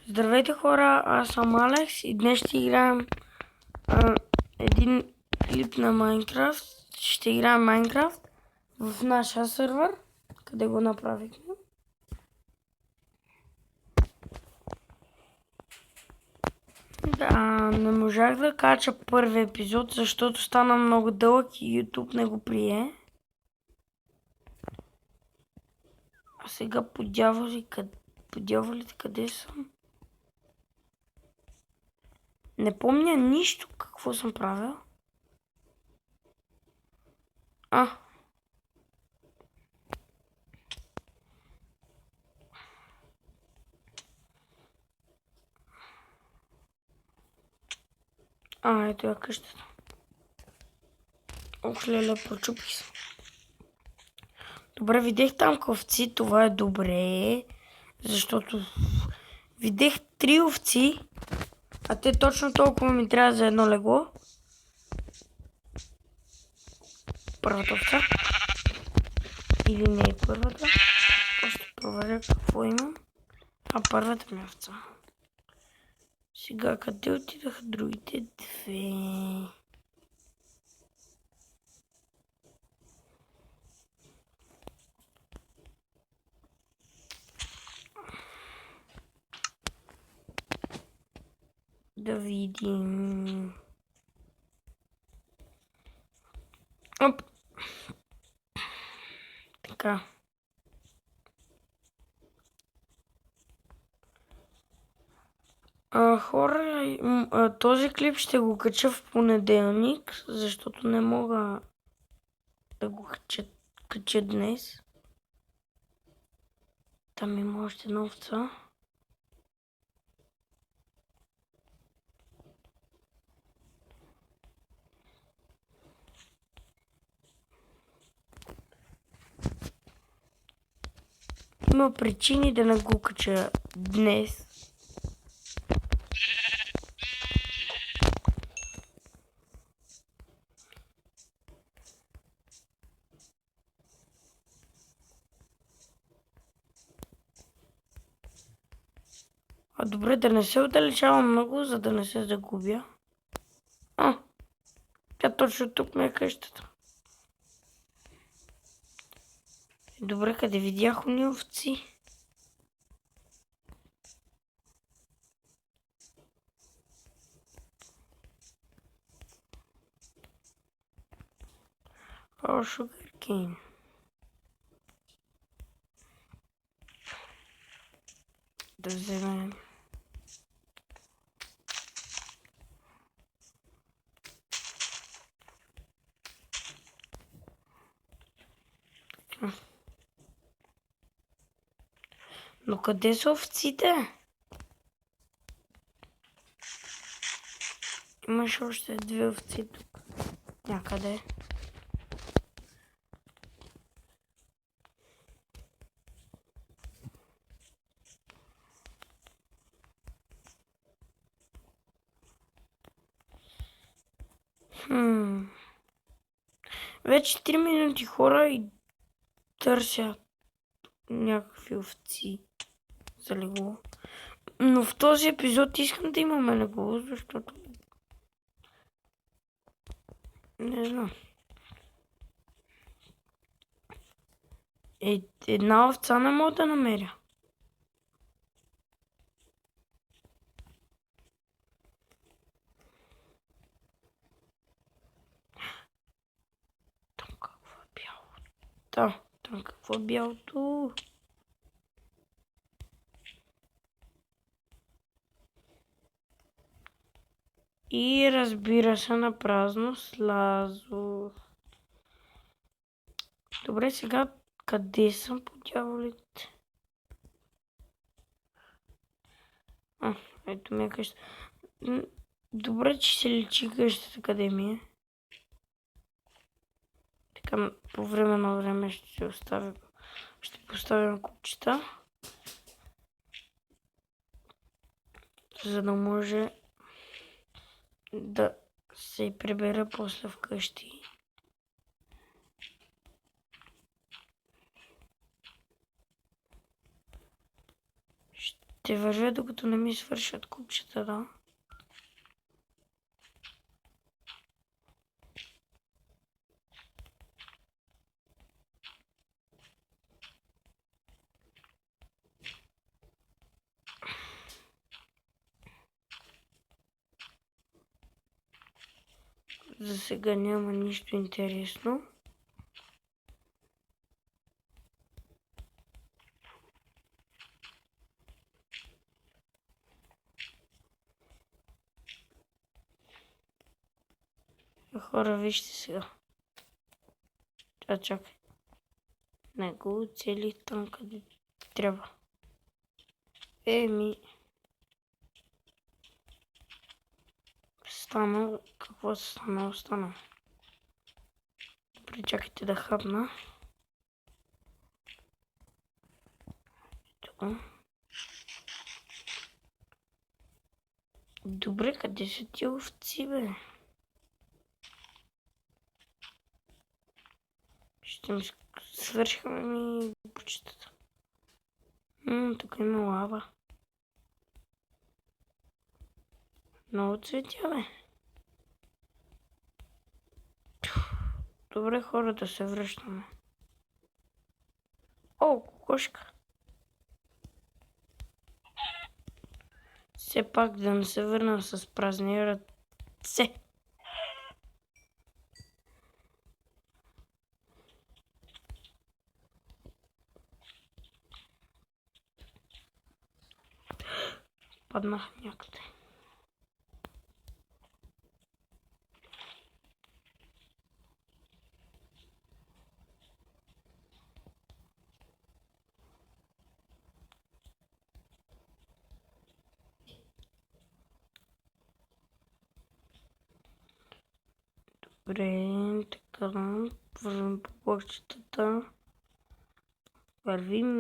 Здравейте хора, аз съм Алекс и днес ще играем един клип на Майнкрафт. Ще играем Майнкрафт в нашия сервер, къде го направихме. Да, не можах да кача първи епизод, защото стана много дълъг и YouTube не го прие. А сега по дяволите къде съм? Не помня нищо какво съм правил. Ето я къщата. Ох, леле, прочупих се. Добре, видях там овци, това е добре, защото видях 3 овци, а те точно толкова ми трябва за едно легло. Първата овца. Или не е първата. Просто проверя какво имам. Първата ми овца. Сега къде отидаха другите две? Да видим. Оп. Така. Хора, този клип ще го кача в понеделник, защото не мога да го кача днес. Там има още една овца. Има причини да не го кача днес. Добре, да не се отдалечавам много, за да не се загубя. Тя точно тук ме е къщата. Добре, къде видях уни овци? Sugarcane. Да вземем. Но къде са овците? Имаш още 2 овци тук. Някъде. Вече 3 минути хора и търся някакви овци за легло. Но в този епизод искам да имаме легло, защото не знам. Една овца не мога да намеря. Там какво е бялото? Да, там какво е бялото? И разбира се, на празно слязох. Добре, сега къде съм по дяволите? Ето ми е къща. Добре, че се личи къщата къде ми е. Така, по време на време ще поставям купчета. За да може да се прибера после вкъщи. Ще вървя, докато не ми свършат купчета, да. За сега няма нищо интересно. Хора, вижте сега. Чакай. Не го оцелих там, къде трябва. Стана. Какво се стана? Добре, чакайте да хапна. Добре, къде са ти овци, бе? Ще ми свършиха ми почетата. Тук има лава. Много цветя, бе. Добре, хора, да се връщаме. О, кокошка. Все пак да не се върна с празни ръце. Паднах някъде. Добре, така, вървим по площчетата. Вървим.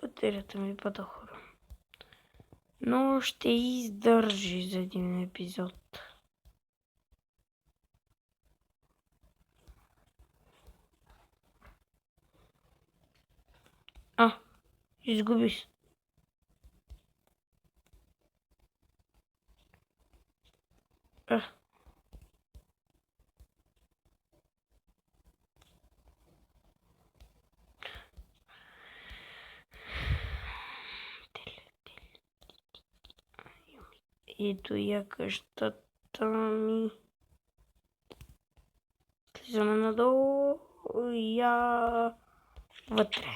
Батерията ми пада, хора. Но ще издържи за един епизод. Изгуби се. Ето я къщата ми. Слизаме надолу и я вътре.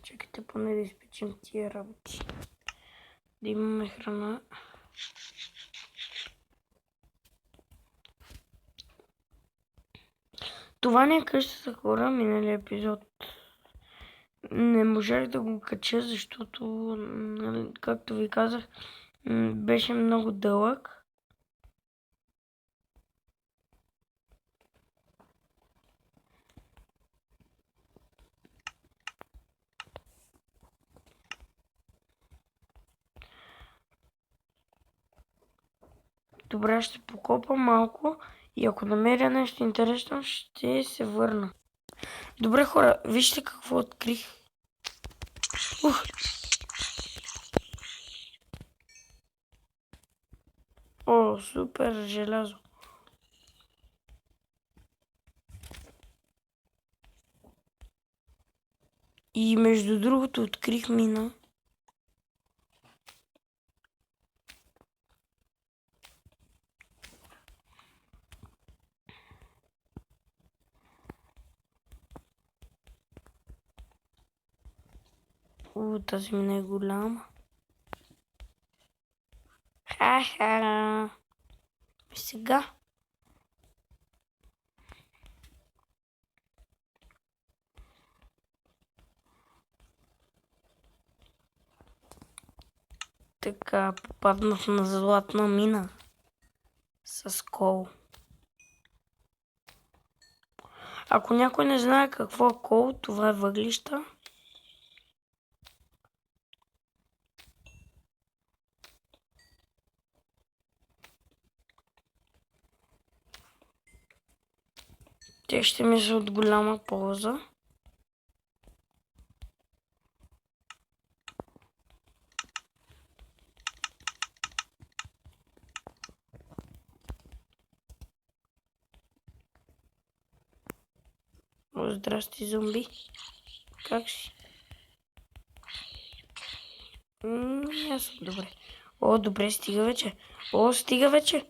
Чакайте поне да изпечем тия работи. Да имаме храна. Това не е къщата, хора, миналия епизод. Не можах да го кача, защото, както ви казах, беше много дълъг. Добре, ще покопам малко и ако намеря нещо интересно, ще се върна. Добре, хора, вижте какво открих. О, супер желязо. И между другото открих мина. Тази мина е голяма. Ха-ха. Сега. Така, попаднах на златна мина. С кол. Ако някой не знае какво е кол, това е въглища. Те ще ми са от голяма полза. О, здрасти, зомби. Как си? Аз съм добре. О, добре, стига вече. О, стига вече.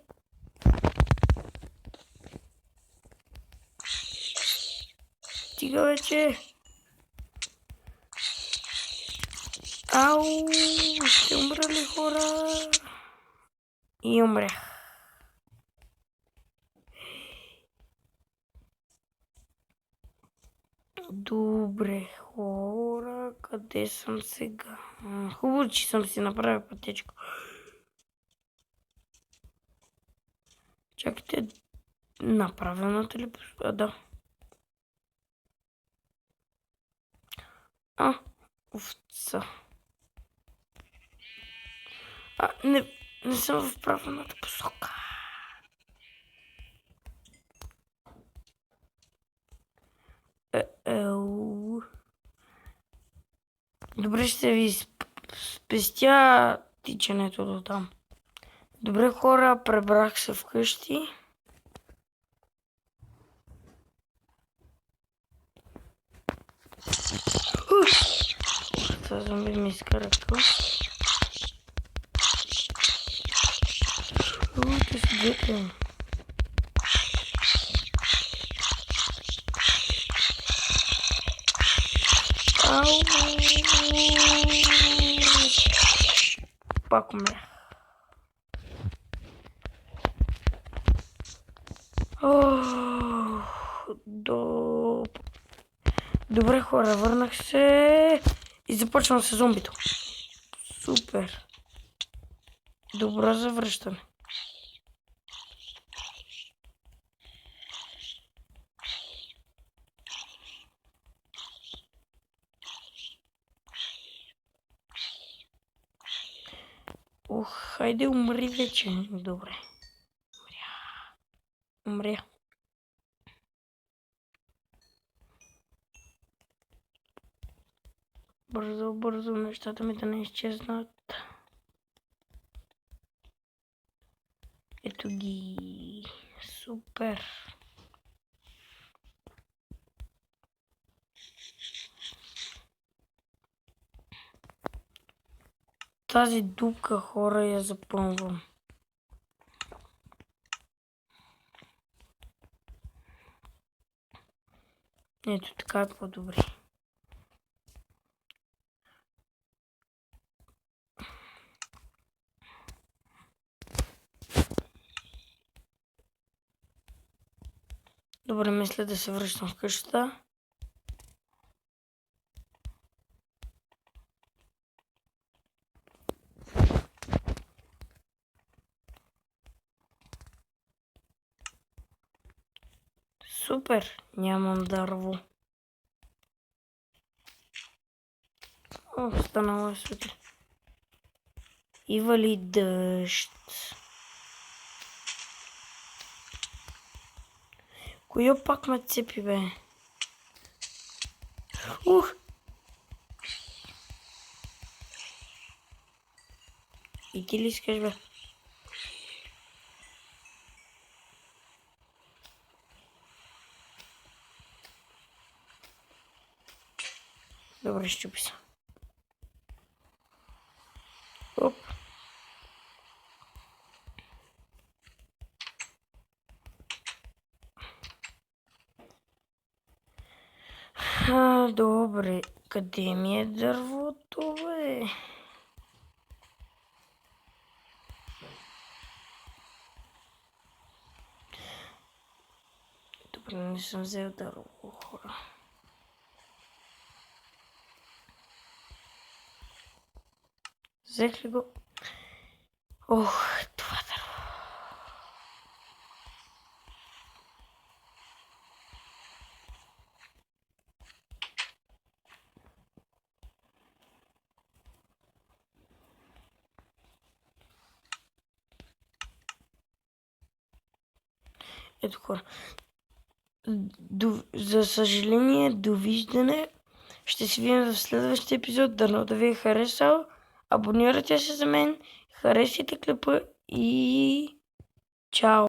Стига вече. Ау, ще умра ли, хора? И умрях. Добре, хора, къде съм сега? Хубаво, че съм си направил пътечко. Чакайте, направената ли? Да. Овца. Не съм в правилната посока. Добре, ще ви спестя тичането до там. Добре, хора, пребрах се вкъщи. Това зомби ми изкара тук. Те са двете. Ау! Пак умрях. Добре, хора, върнах се и започвам с зомбито. Супер. Добро завръщане. Хайде, умри вече. Добре. Умря. Бързо, бързо, нещата ми да не изчезнат. Ето ги. Супер. Тази дупка, хора, я запълвам. Ето така е по-добре. Добре, мисля да се връщам в къщата. Супер, нямам дърво. О, станало е супер. И вали дъжд. Кой пак ме цепи, бе? И ти ли искаш, бе? Добре, щупи се. Оп. Добре. Къде ми е дървото, бе? Добре, не съм взел дърво, хора. Взех ли го? Това дърво. Ето, хора. За съжаление, довиждане. Ще се видим в следващия епизод. Дано да ви е харесал. Абонирайте се за мен. Харесайте клипа и чао!